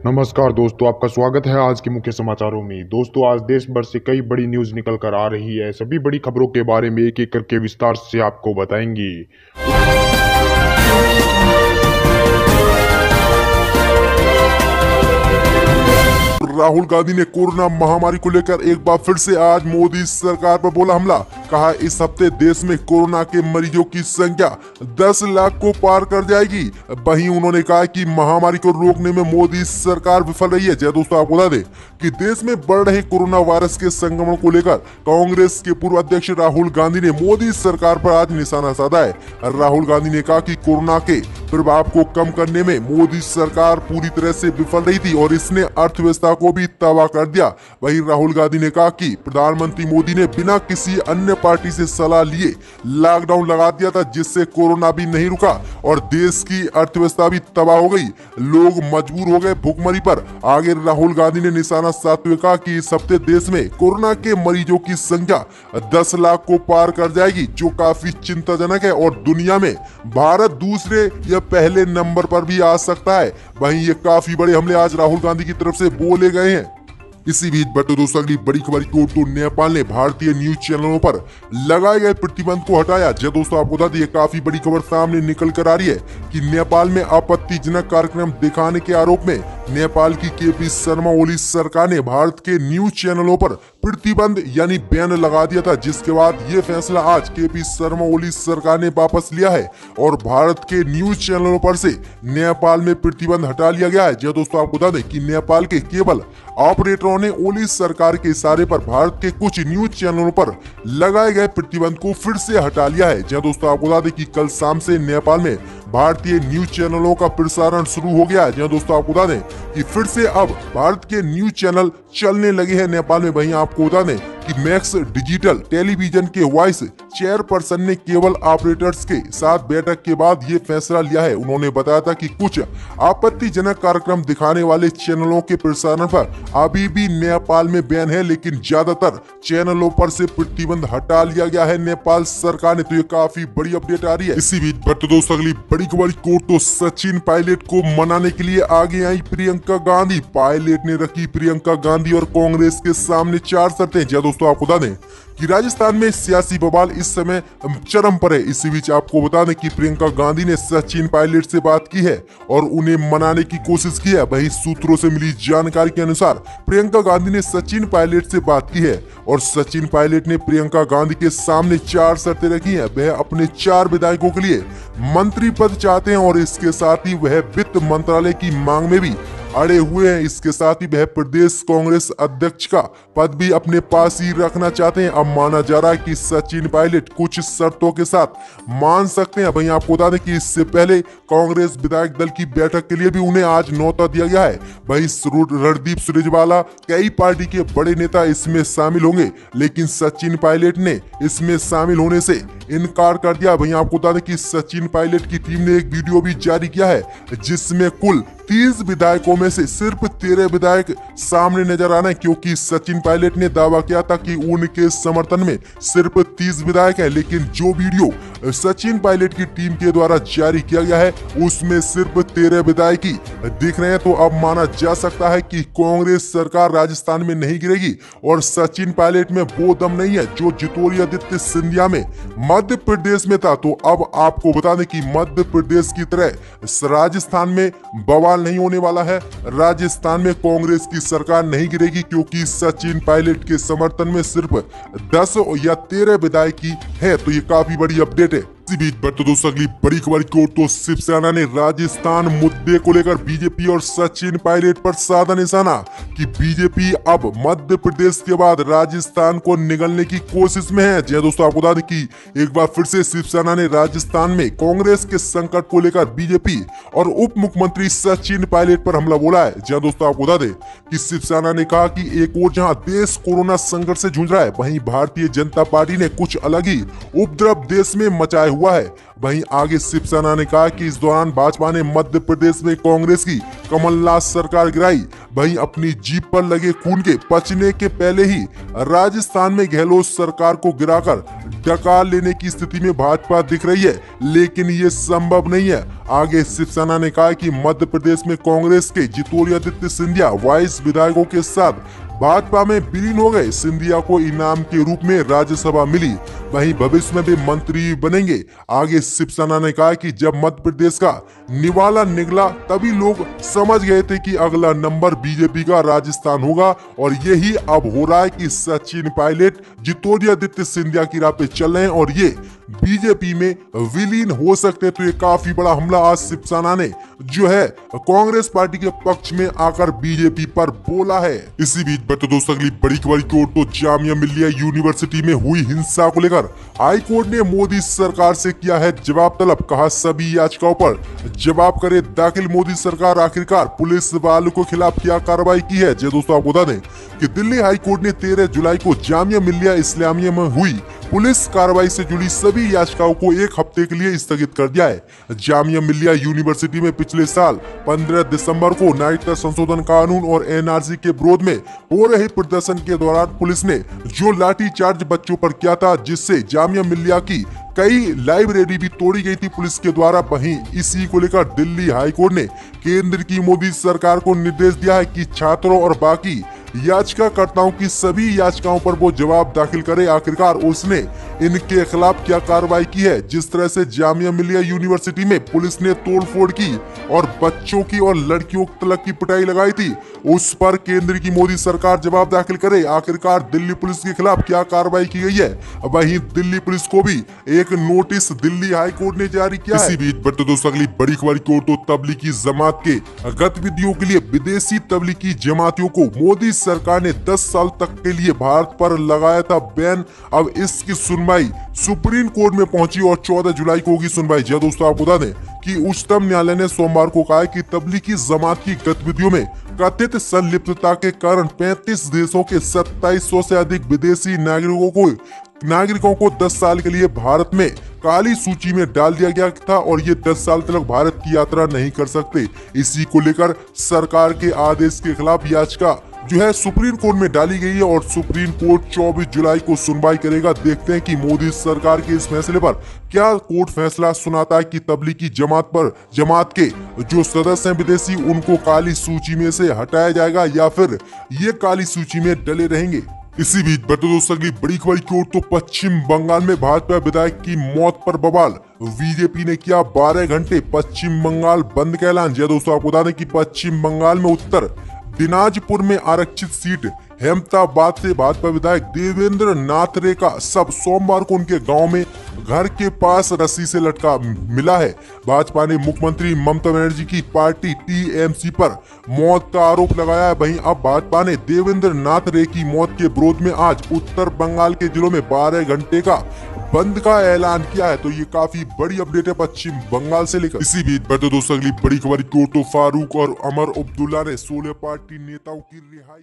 नमस्कार दोस्तों, आपका स्वागत है आज के मुख्य समाचारों में। दोस्तों, आज देश भर से कई बड़ी न्यूज़ निकल कर आ रही है। सभी बड़ी खबरों के बारे में एक एक करके विस्तार से आपको बताएंगे। राहुल गांधी ने कोरोना महामारी को लेकर एक बार फिर से आज मोदी सरकार पर बोला हमला। कहा इस हफ्ते देश में कोरोना के मरीजों की संख्या 10 लाख को पार कर जाएगी। वहीं उन्होंने कहा कि महामारी को रोकने में मोदी सरकार विफल रही है। दोस्तों, आपको बता दें कि देश में बढ़ रहे कोरोना वायरस के संक्रमण को लेकर कांग्रेस के पूर्व अध्यक्ष राहुल गांधी ने मोदी सरकार पर आज निशाना साधा है। राहुल गांधी ने कहा कि कोरोना के प्रभाव को कम करने में मोदी सरकार पूरी तरह से विफल रही थी और इसने अर्थव्यवस्था को भी तबाह कर दिया। वहीं राहुल गांधी ने कहा कि प्रधानमंत्री मोदी ने बिना किसी अन्य पार्टी से सलाह लिए लॉकडाउन लगा दिया था, जिससे कोरोना भी नहीं रुका और देश की अर्थव्यवस्था भी तबाह हो गई। लोग मजबूर हो गए भूखमरी पर। आगे राहुल गांधी ने निशाना साधते हुए कहा कि इस हफ्ते देश में कोरोना के मरीजों की संख्या 10 लाख को पार कर जाएगी, जो काफी चिंताजनक है और दुनिया में भारत दूसरे या पहले नंबर पर भी आ सकता है। वहीं ये काफी बड़े हमले आज राहुल गांधी की तरफ से बोले गए हैं। इसी बीच बढ़ते दोस्तों अगली बड़ी खबर की ओर तो नेपाल ने भारतीय न्यूज चैनलों पर लगाए गए प्रतिबंध को हटाया। दोस्तों, आपको बता दें काफी बड़ी खबर सामने निकल कर आ रही है कि नेपाल में आपत्तिजनक कार्यक्रम दिखाने के आरोप में नेपाल की केपी शर्मा ओली सरकार ने भारत के न्यूज चैनलों पर प्रतिबंध यानी बैन लगा दिया था, जिसके बाद ये फैसला आज केपी शर्मा ओली सरकार ने वापस लिया है और भारत के न्यूज चैनलों पर से नेपाल में प्रतिबंध हटा लिया गया है। दोस्तों, आपको बता दें कि नेपाल के केबल ऑपरेटरों ने ओली सरकार के इशारे पर भारत के कुछ न्यूज चैनलों पर लगाए गए प्रतिबंध को फिर से हटा लिया है। दोस्तों, आपको बता दें कि कल शाम से नेपाल में भारतीय न्यूज चैनलों का प्रसारण शुरू हो गया है। दोस्तों, आपको बता दें कि फिर से अब भारत के न्यूज चैनल चलने लगे हैं नेपाल में। वहीं आपको बता दें कि मैक्स डिजिटल टेलीविजन के वाइस चेयरपर्सन ने केबल ऑपरेटर्स के साथ बैठक के बाद ये फैसला लिया है। उन्होंने बताया था कि कुछ आपत्तिजनक कार्यक्रम दिखाने वाले चैनलों के प्रसारण पर अभी भी नेपाल में बैन है, लेकिन ज्यादातर चैनलों पर से प्रतिबंध हटा लिया गया है नेपाल सरकार ने। तो ये काफी बड़ी अपडेट आ रही है। इसी बीच बढ़ते दोस्तों अगली बड़ी खबर को तो सचिन पायलट को मनाने के लिए आगे आई प्रियंका गांधी। पायलट ने रखी प्रियंका गांधी और कांग्रेस के सामने 4 शर्तें। दोस्तों, आपको बता दें कि राजस्थान में सियासी बवाल इस समय चरम पर है। इसी बीच आपको बता दें कि प्रियंका गांधी ने सचिन पायलट से बात की है और उन्हें मनाने की कोशिश की है। वहीं सूत्रों से मिली जानकारी के अनुसार प्रियंका गांधी ने सचिन पायलट से बात की है और सचिन पायलट ने प्रियंका गांधी के सामने 4 शर्तें रखी हैं। वह अपने 4 विधायकों के लिए मंत्री पद चाहते हैं और इसके साथ ही वह वित्त मंत्रालय की मांग में भी अड़े हुए हैं। इसके साथ ही वह प्रदेश कांग्रेस अध्यक्ष का पद भी अपने पास ही रखना चाहते हैं। अब माना जा रहा है कि सचिन पायलट कुछ शर्तों के साथ मान सकते हैं। वहीं आपको बता दें कि इससे पहले कांग्रेस विधायक दल की बैठक के लिए भी उन्हें आज न्योता दिया गया है। वहीं रणदीप सुरजेवाला कई पार्टी के बड़े नेता इसमें शामिल होंगे, लेकिन सचिन पायलट ने इसमें शामिल होने से इनकार कर दिया। वहीं आपको बता दें कि सचिन पायलट की टीम ने एक वीडियो भी जारी किया है, जिसमें कुल 30 विधायकों में से सिर्फ 13 विधायक सामने नजर आ रहे हैं, क्योंकि सचिन पायलट ने दावा किया था कि उनके समर्थन में सिर्फ 30 विधायक हैं। लेकिन जो वीडियो सचिन पायलट की टीम के द्वारा जारी किया गया है उसमें सिर्फ 13 विधायक ही दिख रहे हैं। तो अब माना जा सकता है कि कांग्रेस सरकार राजस्थान में नहीं गिरेगी और सचिन पायलट में वो दम नहीं है जो ज्योतिरादित्य सिंधिया में मध्य प्रदेश में था। तो अब आपको बता दें कि मध्य प्रदेश की तरह राजस्थान में बवाल नहीं होने वाला है। राजस्थान में कांग्रेस की सरकार नहीं गिरेगी, क्योंकि सचिन पायलट के समर्थन में सिर्फ 10 या 13 विधायक ही है। तो ये काफी बड़ी अपडेट है। इसी बीच बढ़ते दोस्तों अगली बड़ी खबर की ओर तो शिवसेना ने राजस्थान मुद्दे को लेकर बीजेपी और सचिन पायलट पर साधा निशाना कि बीजेपी अब मध्य प्रदेश के बाद राजस्थान को निगलने की कोशिश में है। दोस्तों, आपको बता दें कि एक बार फिर से शिवसेना ने राजस्थान में कांग्रेस के संकट को लेकर बीजेपी और उप मुख्यमंत्री सचिन पायलट पर हमला बोला है। दोस्तों, आपको बता दें कि शिवसेना ने कहा कि एक ओर जहां देश कोरोना संकट से जूझ रहा है, वहीं भारतीय जनता पार्टी ने कुछ अलग ही उपद्रव देश में मचाया हुआ है। वहीं आगे शिवसेना ने कहा कि इस दौरान भाजपा ने मध्य प्रदेश में कांग्रेस की कमलनाथ सरकार गिराई। वहीं अपनी जीप पर लगे खून के पचने के पहले ही राजस्थान में गहलोत सरकार को गिराकर डकार लेने की स्थिति में भाजपा दिख रही है, लेकिन ये संभव नहीं है। आगे शिवसेना ने कहा कि मध्य प्रदेश में कांग्रेस के ज्योतिरादित्य सिंधिया 22 विधायकों के साथ भाजपा में विलीन हो गए। सिंधिया को इनाम के रूप में राज्यसभा मिली, वहीं भविष्य में भी मंत्री बनेंगे। आगे शिवसेना ने कहा कि जब मध्य प्रदेश का निवाला निकला तभी लोग समझ गए थे कि अगला नंबर बीजेपी का राजस्थान होगा, और यही अब हो रहा है कि सचिन पायलट ज्योतिरादित्य सिंधिया की राह पे चल रहे हैं और ये बीजेपी में विलीन हो सकते। तो ये काफी बड़ा हमला आज शिवसेना ने जो है कांग्रेस पार्टी के पक्ष में आकर बीजेपी पर बोला है। इसी बीच बट दोस्तों अगली बड़ी खबर की ओर तो जामिया मिलिया यूनिवर्सिटी में हुई हिंसा को लेकर हाई कोर्ट ने मोदी सरकार से किया है जवाब तलब। कहा सभी याचिकाओं पर जवाब करे दाखिल मोदी सरकार। आखिरकार पुलिस वालों के खिलाफ क्या कार्रवाई की है। जी दोस्तों आपको बता दें कि दिल्ली हाई कोर्ट ने 13 जुलाई को जामिया मिलिया इस्लामिया में हुई पुलिस कार्रवाई से जुड़ी सभी याचिकाओं को एक हफ्ते के लिए स्थगित कर दिया है। जामिया मिलिया यूनिवर्सिटी में पिछले साल 15 दिसंबर को नागरिकता संशोधन कानून और एनआरसी के विरोध में हो रहे प्रदर्शन के दौरान पुलिस ने जो लाठीचार्ज बच्चों पर किया था, जिससे जामिया मिलिया की कई लाइब्रेरी भी तोड़ी गई थी पुलिस के द्वारा। वहीं इसी को लेकर दिल्ली हाई कोर्ट ने केंद्र की मोदी सरकार को निर्देश दिया है कि छात्रों और बाकी याचिकाकर्ताओं की सभी याचिकाओं पर वो जवाब दाखिल करे। आखिरकार उसने इनके खिलाफ क्या कार्रवाई की है। जिस तरह से जामिया मिलिया यूनिवर्सिटी में पुलिस ने तोड़फोड़ की और बच्चों की और लड़कियों तक की पिटाई लगाई थी, उस पर केंद्र की मोदी सरकार जवाब दाखिल करे। आखिरकार दिल्ली पुलिस के खिलाफ क्या कार्रवाई की गई है। वहीं दिल्ली पुलिस को भी एक नोटिस दिल्ली हाई कोर्ट ने जारी किया है। इसी बीच बट दोस्तों अगली बड़ी खबर की ओर तो तबलीगी जमात के गतिविधियों के लिए विदेशी तबलीगी जमातियों को मोदी सरकार ने 10 साल तक के लिए भारत पर लगाया था बैन। अब इसकी सुनवाई सुप्रीम कोर्ट में पहुंची और 14 जुलाई को होगी सुनवाई। जी दोस्तों आपको बता दें कि उच्चतम न्यायालय ने सोमवार को कहा कि तबलीगी जमात की गतिविधियों में कथित संलिप्तता के कारण 35 देशों के 2700 से अधिक विदेशी नागरिकों को 10 साल के लिए भारत में काली सूची में डाल दिया गया था और ये 10 साल तक भारत की यात्रा नहीं कर सकते। इसी को लेकर सरकार के आदेश के खिलाफ याचिका जो है सुप्रीम कोर्ट में डाली गई है और सुप्रीम कोर्ट 24 जुलाई को सुनवाई करेगा। देखते हैं कि मोदी सरकार के इस फैसले पर क्या कोर्ट फैसला सुनाता है कि तबलीगी जमात के जो सदस्य हैं विदेशी उनको काली सूची में से हटाया जाएगा या फिर ये काली सूची में डले रहेंगे। इसी बीच दोस्तों अगली बड़ी खबर की ओर तो पश्चिम बंगाल में भाजपा विधायक की मौत पर बवाल। बीजेपी ने किया 12 घंटे पश्चिम बंगाल बंद का ऐलान। जी दोस्तों आपको बता दें कि पश्चिम बंगाल में उत्तर दिनाजपुर में आरक्षित सीट हेमताबाद से भाजपा विधायक देवेंद्र नाथ रे का शव सोमवार को उनके गांव में घर के पास रस्सी से लटका मिला है। भाजपा ने मुख्यमंत्री ममता बनर्जी की पार्टी टीएमसी पर मौत का आरोप लगाया है। वहीं अब भाजपा ने देवेंद्र नाथ रे की मौत के विरोध में आज उत्तर बंगाल के जिलों में 12 घंटे का बंद का ऐलान किया है। तो ये काफी बड़ी अपडेट है पश्चिम बंगाल से लेकर। इसी बीच दोस्तों अगली बड़ी खबर की ओर तो फारूक और अमर अब्दुल्ला ने 16 पार्टी नेताओं की रिहाई